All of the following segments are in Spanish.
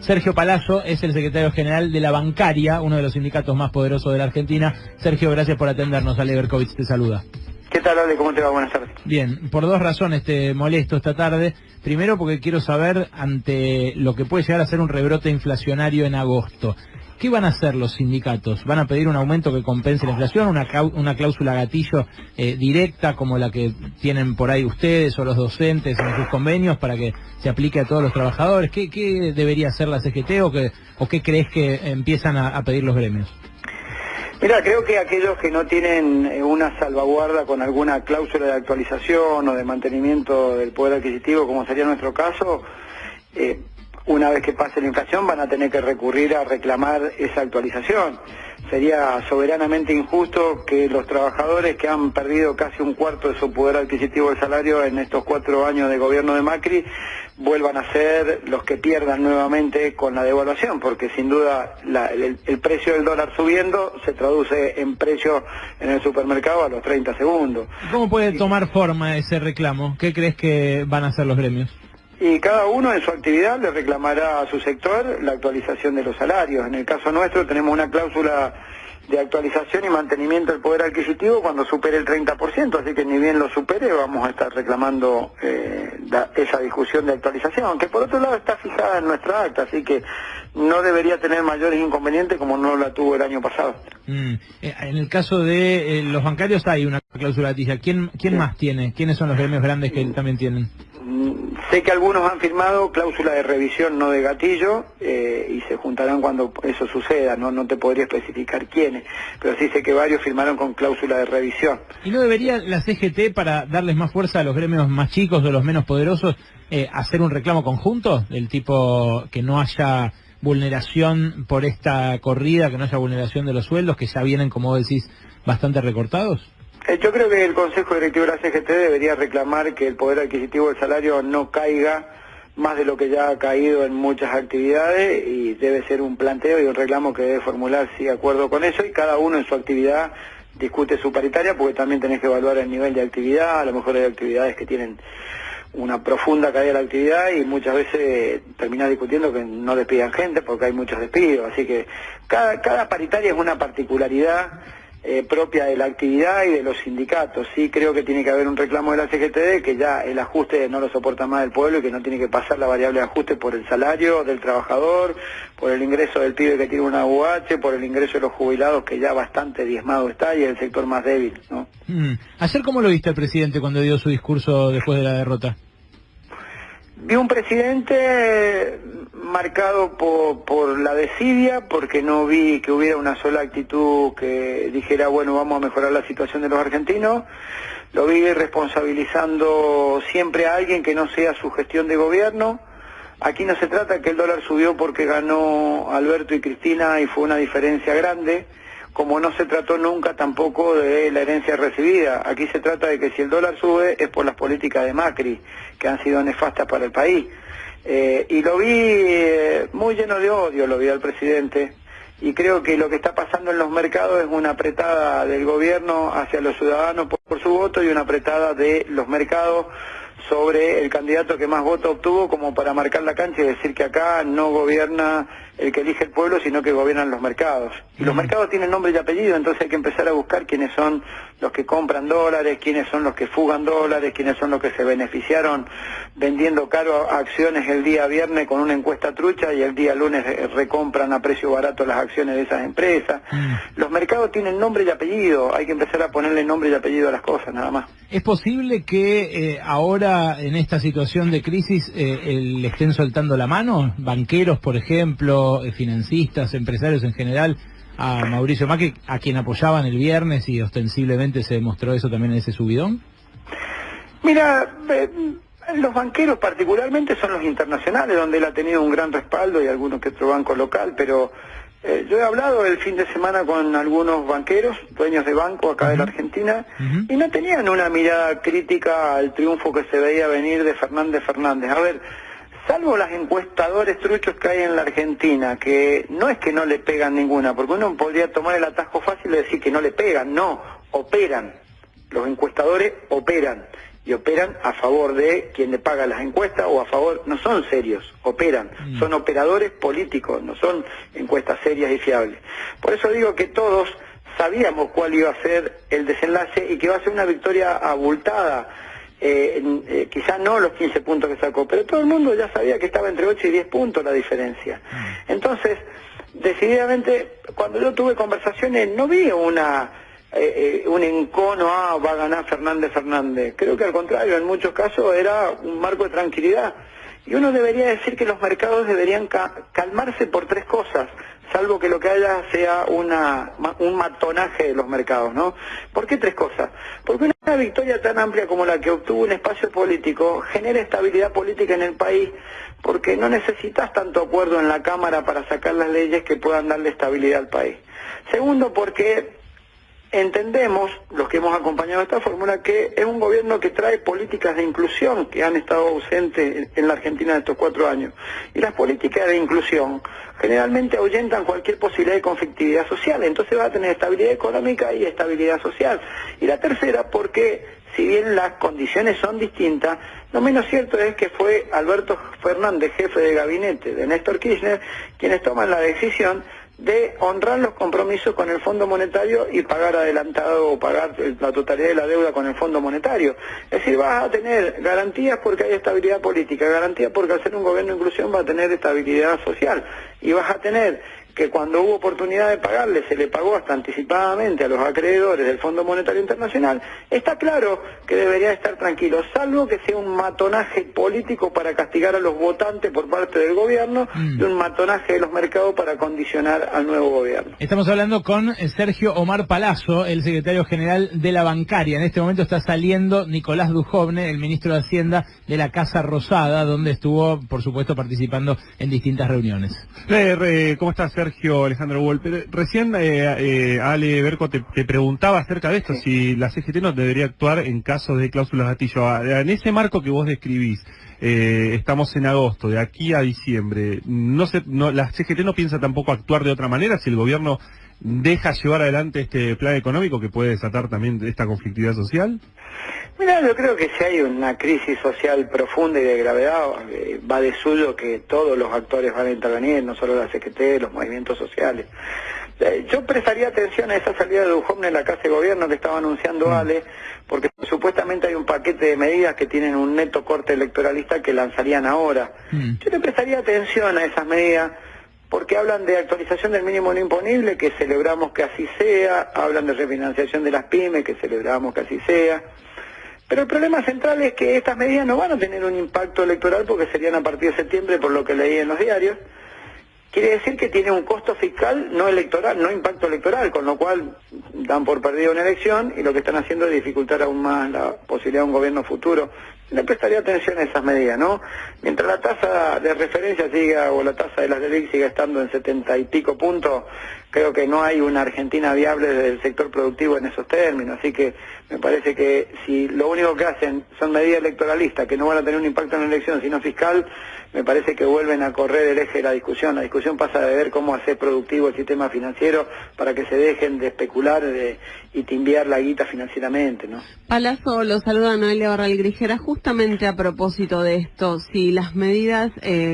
Sergio Palazzo es el secretario general de la Bancaria, uno de los sindicatos más poderosos de la Argentina. Sergio, gracias por atendernos. Ale Berkovich te saluda. ¿Qué tal, Ale? ¿Cómo te va? Buenas tardes. Bien, por dos razones te molesto esta tarde. Primero, porque quiero saber, ante lo que puede llegar a ser un rebrote inflacionario en agosto, ¿qué van a hacer los sindicatos? ¿Van a pedir un aumento que compense la inflación, una cláusula gatillo directa como la que tienen por ahí ustedes o los docentes en sus convenios para que se aplique a todos los trabajadores? ¿Qué debería hacer la CGT o qué crees que empiezan a pedir los gremios? Mira, creo que aquellos que no tienen una salvaguarda con alguna cláusula de actualización o de mantenimiento del poder adquisitivo, como sería nuestro caso, una vez que pase la inflación van a tener que recurrir a reclamar esa actualización. Sería soberanamente injusto que los trabajadores que han perdido casi un cuarto de su poder adquisitivo del salario en estos 4 años de gobierno de Macri vuelvan a ser los que pierdan nuevamente con la devaluación, porque sin duda el precio del dólar subiendo se traduce en precio en el supermercado a los 30 segundos. ¿Cómo puede tomar forma ese reclamo? ¿Qué crees que van a hacer los gremios? Y cada uno en su actividad le reclamará a su sector la actualización de los salarios. En el caso nuestro tenemos una cláusula de actualización y mantenimiento del poder adquisitivo cuando supere el 30%, así que ni bien lo supere vamos a estar reclamando esa discusión de actualización, que por otro lado está fijada en nuestra acta, así que no debería tener mayores inconvenientes como no la tuvo el año pasado. En el caso de los bancarios hay una cláusula gatilla. ¿Quién más tiene? ¿Quiénes son los gremios grandes que también tienen? Sé que algunos han firmado cláusula de revisión, no de gatillo, y se juntarán cuando eso suceda. No te podría especificar quiénes, pero sí sé que varios firmaron con cláusula de revisión. ¿Y no debería la CGT, para darles más fuerza a los gremios más chicos o los menos poderosos, hacer un reclamo conjunto? Del tipo que no haya vulneración por esta corrida, que no haya vulneración de los sueldos, que ya vienen, como vos decís, bastante recortados. Yo creo que el Consejo Directivo de la CGT debería reclamar que el poder adquisitivo del salario no caiga más de lo que ya ha caído en muchas actividades, y debe ser un planteo y un reclamo que debe formular, sí, de acuerdo con eso, y cada uno en su actividad discute su paritaria, porque también tenés que evaluar el nivel de actividad. A lo mejor hay actividades que tienen una profunda caída de la actividad y muchas veces terminás discutiendo que no despidan gente porque hay muchos despidos, así que cada paritaria es una particularidad propia de la actividad y de los sindicatos. Sí creo que tiene que haber un reclamo de la CGT, que ya el ajuste no lo soporta más el pueblo y que no tiene que pasar la variable de ajuste por el salario del trabajador, por el ingreso del pibe que tiene una UH, por el ingreso de los jubilados, que ya bastante diezmado está y es el sector más débil, ¿no? ¿Ayer cómo lo viste el presidente cuando dio su discurso después de la derrota? Vi un presidente marcado por la desidia, porque no vi que hubiera una sola actitud que dijera, bueno, vamos a mejorar la situación de los argentinos. Lo vi responsabilizando siempre a alguien que no sea su gestión de gobierno. Aquí no se trata que el dólar subió porque ganó Alberto y Cristina y fue una diferencia grande, como no se trató nunca tampoco de la herencia recibida. Aquí se trata de que si el dólar sube es por las políticas de Macri, que han sido nefastas para el país. Y lo vi muy lleno de odio, lo vi al presidente, y creo que lo que está pasando en los mercados es una apretada del gobierno hacia los ciudadanos por su voto y una apretada de los mercados sobre el candidato que más votos obtuvo, como para marcar la cancha y decir que acá no gobierna el que elige el pueblo, sino que gobiernan los mercados. Y los mercados tienen nombre y apellido, entonces hay que empezar a buscar quiénes son los que compran dólares, quiénes son los que fugan dólares, quiénes son los que se beneficiaron vendiendo caro acciones el día viernes con una encuesta trucha y el día lunes recompran a precio barato las acciones de esas empresas. Los mercados tienen nombre y apellido, hay que empezar a ponerle nombre y apellido a las cosas, nada más. ¿Es posible que ahora, en esta situación de crisis, le estén soltando la mano? Banqueros, por ejemplo, financistas, empresarios en general, a Mauricio Macri, a quien apoyaban el viernes y ostensiblemente se demostró eso también en ese subidón. Mira, los banqueros particularmente son los internacionales, donde él ha tenido un gran respaldo, y algunos que otro banco local, pero yo he hablado el fin de semana con algunos banqueros, dueños de banco acá de la Argentina, y no tenían una mirada crítica al triunfo que se veía venir de Fernández. A ver, salvo las encuestadores truchos que hay en la Argentina, que no es que no le pegan ninguna, porque uno podría tomar el atajo fácil de decir que no le pegan, no, operan. Los encuestadores operan y operan a favor de quien le paga las encuestas o a favor, no son serios, operan, son operadores políticos, no son encuestas serias y fiables. Por eso digo que todos sabíamos cuál iba a ser el desenlace y que iba a ser una victoria abultada, quizá no los 15 puntos que sacó, pero todo el mundo ya sabía que estaba entre 8 y 10 puntos la diferencia. Entonces, decididamente, cuando yo tuve conversaciones, no vi un encono, va a ganar Fernández. Creo que al contrario, en muchos casos era un marco de tranquilidad. Y uno debería decir que los mercados deberían calmarse por tres cosas, salvo que lo que haya sea un matonaje de los mercados, ¿no? ¿Por qué tres cosas? Porque una victoria tan amplia como la que obtuvo un espacio político genera estabilidad política en el país, porque no necesitas tanto acuerdo en la Cámara para sacar las leyes que puedan darle estabilidad al país. Segundo, porque entendemos, los que hemos acompañado esta fórmula, que es un gobierno que trae políticas de inclusión que han estado ausentes en la Argentina en estos 4 años. Y las políticas de inclusión generalmente ahuyentan cualquier posibilidad de conflictividad social, entonces va a tener estabilidad económica y estabilidad social. Y la tercera, porque si bien las condiciones son distintas, lo menos cierto es que fue Alberto Fernández, jefe de gabinete de Néstor Kirchner, quienes toman la decisión de honrar los compromisos con el Fondo Monetario y pagar adelantado o pagar la totalidad de la deuda con el Fondo Monetario. Es decir, vas a tener garantías porque hay estabilidad política, garantías porque al ser un gobierno de inclusión va a tener estabilidad social, y vas a tener que cuando hubo oportunidad de pagarle, se le pagó hasta anticipadamente a los acreedores del Fondo Monetario Internacional. Está claro que debería estar tranquilo, salvo que sea un matonaje político para castigar a los votantes por parte del gobierno y un matonaje de los mercados para condicionar al nuevo gobierno. Estamos hablando con Sergio Omar Palazzo, el secretario general de la bancaria. En este momento está saliendo Nicolás Dujovne, el ministro de Hacienda de la Casa Rosada, donde estuvo, por supuesto, participando en distintas reuniones. ¿Cómo estás, Sergio? Alejandro Wolper. Recién Ale Berco te preguntaba acerca de esto, si la CGT no debería actuar en caso de cláusulas gatillo. En ese marco que vos describís, estamos en agosto, de aquí a diciembre, la CGT no piensa tampoco actuar de otra manera si el gobierno deja llevar adelante este plan económico que puede desatar también esta conflictividad social. Mira, yo creo que si hay una crisis social profunda y de gravedad, va de suyo que todos los actores van a intervenir, no solo la CGT, los movimientos sociales. Yo prestaría atención a esa salida de Dujovne en la Casa de Gobierno que estaba anunciando Ale, porque supuestamente hay un paquete de medidas que tienen un neto corte electoralista que lanzarían ahora. Yo le prestaría atención a esas medidas, porque hablan de actualización del mínimo no imponible, que celebramos que así sea, hablan de refinanciación de las pymes, que celebramos que así sea. Pero el problema central es que estas medidas no van a tener un impacto electoral porque serían a partir de septiembre, por lo que leí en los diarios. Quiere decir que tiene un costo fiscal no electoral, no impacto electoral, con lo cual dan por perdida una elección y lo que están haciendo es dificultar aún más la posibilidad de un gobierno futuro. Le prestaría atención a esas medidas, ¿no? Mientras la tasa de referencia siga, o la tasa de las LELIQ siga estando en 70 y pico puntos, creo que no hay una Argentina viable desde el sector productivo en esos términos. Así que me parece que si lo único que hacen son medidas electoralistas que no van a tener un impacto en la elección, sino fiscal, me parece que vuelven a correr el eje de la discusión. La discusión pasa de ver cómo hacer productivo el sistema financiero para que se dejen de especular y timbiar la guita financieramente, ¿no? Palazzo, lo saluda Noelia Barral Grijera. Justamente a propósito de esto, si las medidas,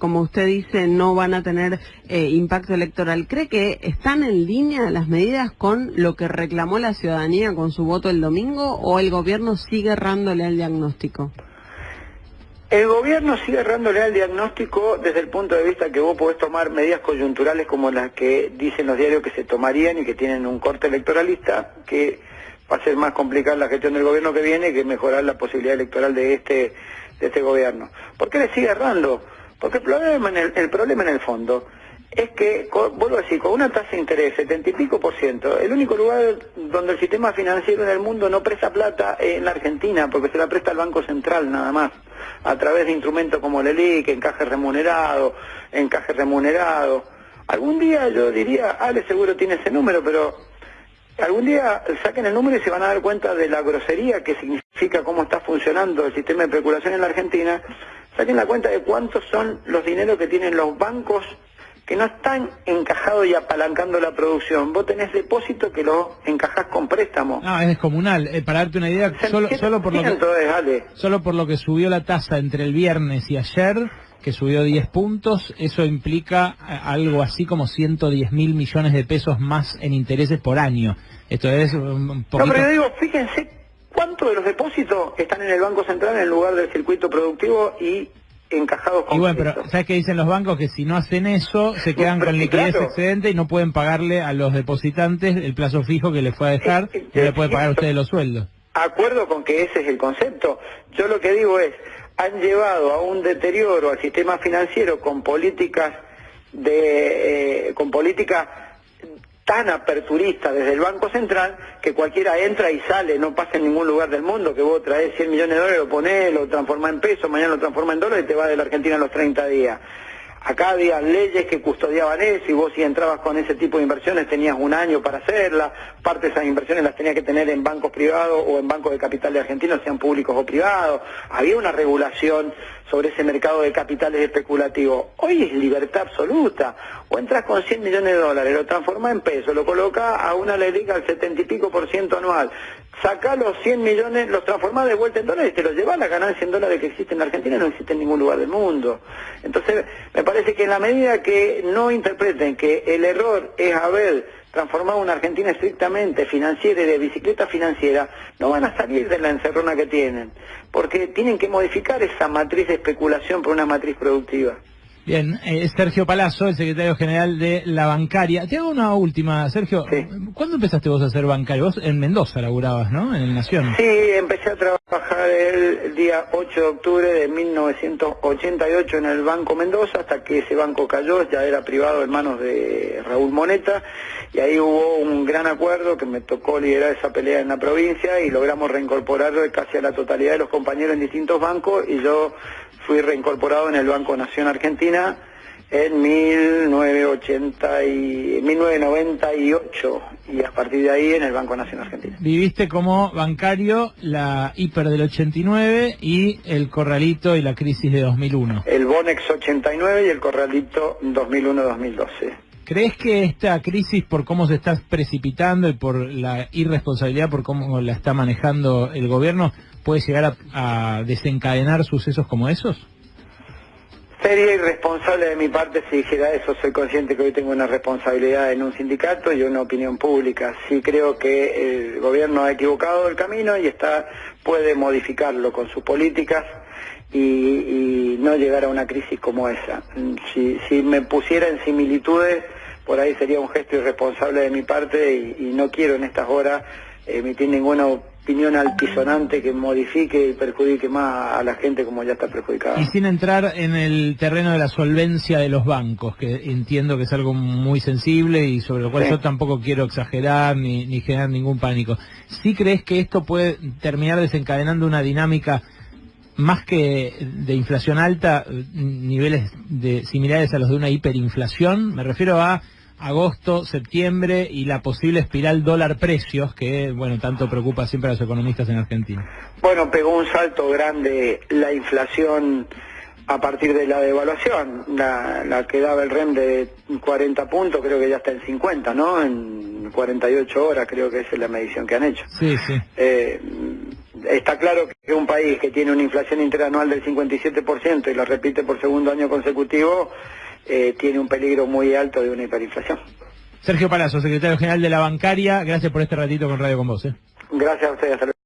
como usted dice, no van a tener impacto electoral, ¿cree que están en línea las medidas con lo que reclamó la ciudadanía con su voto el domingo, o el gobierno sigue errándole al diagnóstico? El gobierno sigue errándole al diagnóstico desde el punto de vista que vos podés tomar medidas coyunturales como las que dicen los diarios que se tomarían y que tienen un corte electoralista, que va a ser más complicada la gestión del gobierno que viene que mejorar la posibilidad electoral de este gobierno. ¿Por qué le sigue errando? Porque el problema en el fondo es que, vuelvo a decir, con una tasa de interés, 70 y pico %, el único lugar donde el sistema financiero en el mundo no presta plata es en la Argentina, porque se la presta al Banco Central nada más, a través de instrumentos como la LELIQ, encaje remunerado. Algún día yo diría, Ale seguro tiene ese número, pero algún día saquen el número y se van a dar cuenta de la grosería que significa cómo está funcionando el sistema de especulación en la Argentina. Saquen la cuenta de cuántos son los dineros que tienen los bancos que no están encajados y apalancando la producción. Vos tenés depósito que lo encajás con préstamo. No, es descomunal. Para darte una idea, solo por lo que subió la tasa entre el viernes y ayer, que subió 10 puntos, eso implica algo así como 110.000 millones de pesos más en intereses por año. Esto es un poquito... No, pero yo digo, fíjense cuánto de los depósitos están en el Banco Central en lugar del circuito productivo y encajados con... Y bueno, pero ¿sabes qué dicen los bancos? Que si no hacen eso, se quedan con liquidez excedente y no pueden pagarle a los depositantes el plazo fijo que les fue a dejar, no le puede pagar a ustedes los sueldos. Acuerdo con que ese es el concepto. Yo lo que digo es, han llevado a un deterioro al sistema financiero con políticas tan aperturistas desde el Banco Central que cualquiera entra y sale, no pasa en ningún lugar del mundo, que vos traes 100 millones de dólares, lo ponés, lo transformás en pesos, mañana lo transformás en dólares y te vas de la Argentina en los 30 días. Acá había leyes que custodiaban eso y vos si entrabas con ese tipo de inversiones tenías un año para hacerla, parte de esas inversiones las tenías que tener en bancos privados o en bancos de capital de Argentina, sean públicos o privados. Había una regulación sobre ese mercado de capitales especulativos. Hoy es libertad absoluta. O entras con 100 millones de dólares, lo transformás en pesos, lo colocás a una LELIQ al 70 y pico % anual, sacás los 100 millones, los transformás de vuelta en dólares y te los llevás. La ganancia en dólares que existe en la Argentina no existe en ningún lugar del mundo. Entonces, me parece que en la medida que no interpreten que el error es haber transformado una Argentina estrictamente financiera y de bicicleta financiera, no van a salir de la encerrona que tienen, porque tienen que modificar esa matriz de especulación por una matriz productiva. Bien, Sergio Palazzo, el secretario general de la bancaria. Te hago una última, Sergio. Sí. ¿Cuándo empezaste vos a ser bancario? Vos en Mendoza laburabas, ¿no? En el Nación. Sí, empecé a trabajar el día 8 de octubre de 1988 en el Banco Mendoza, hasta que ese banco cayó, ya era privado en manos de Raúl Moneta, y ahí hubo un gran acuerdo que me tocó liderar esa pelea en la provincia y logramos reincorporar casi a la totalidad de los compañeros en distintos bancos, y yo fui reincorporado en el Banco Nación Argentina en 1998 y a partir de ahí en el Banco Nación Argentina. Viviste como bancario la hiper del 89 y el corralito y la crisis de 2001. El Bonex 89 y el corralito 2001-2012. ¿Crees que esta crisis, por cómo se está precipitando y por la irresponsabilidad, por cómo la está manejando el gobierno, puede llegar a desencadenar sucesos como esos? Sería irresponsable de mi parte si dijera eso. Soy consciente que hoy tengo una responsabilidad en un sindicato y una opinión pública. Sí creo que el gobierno ha equivocado el camino y puede modificarlo con sus políticas y no llegar a una crisis como esa. Si me pusiera en similitudes, por ahí sería un gesto irresponsable de mi parte y no quiero en estas horas emitir ninguna opinión altisonante que modifique y perjudique más a la gente como ya está perjudicada. Y sin entrar en el terreno de la solvencia de los bancos, que entiendo que es algo muy sensible y sobre lo cual yo tampoco quiero exagerar ni generar ningún pánico. ¿Sí crees que esto puede terminar desencadenando una dinámica más que de inflación alta, niveles similares a los de una hiperinflación? Me refiero a agosto, septiembre y la posible espiral dólar-precios que, bueno, tanto preocupa siempre a los economistas en Argentina. Bueno, pegó un salto grande la inflación a partir de la devaluación. La que daba el REM de 40 puntos, creo que ya está en 50, ¿no? En 48 horas creo que esa es la medición que han hecho. Sí, sí. Está claro que un país que tiene una inflación interanual del 57% y la repite por segundo año consecutivo, tiene un peligro muy alto de una hiperinflación. Sergio Palazzo, secretario general de la bancaria, gracias por este ratito con Radio Con Vos. Gracias a ustedes, hasta luego.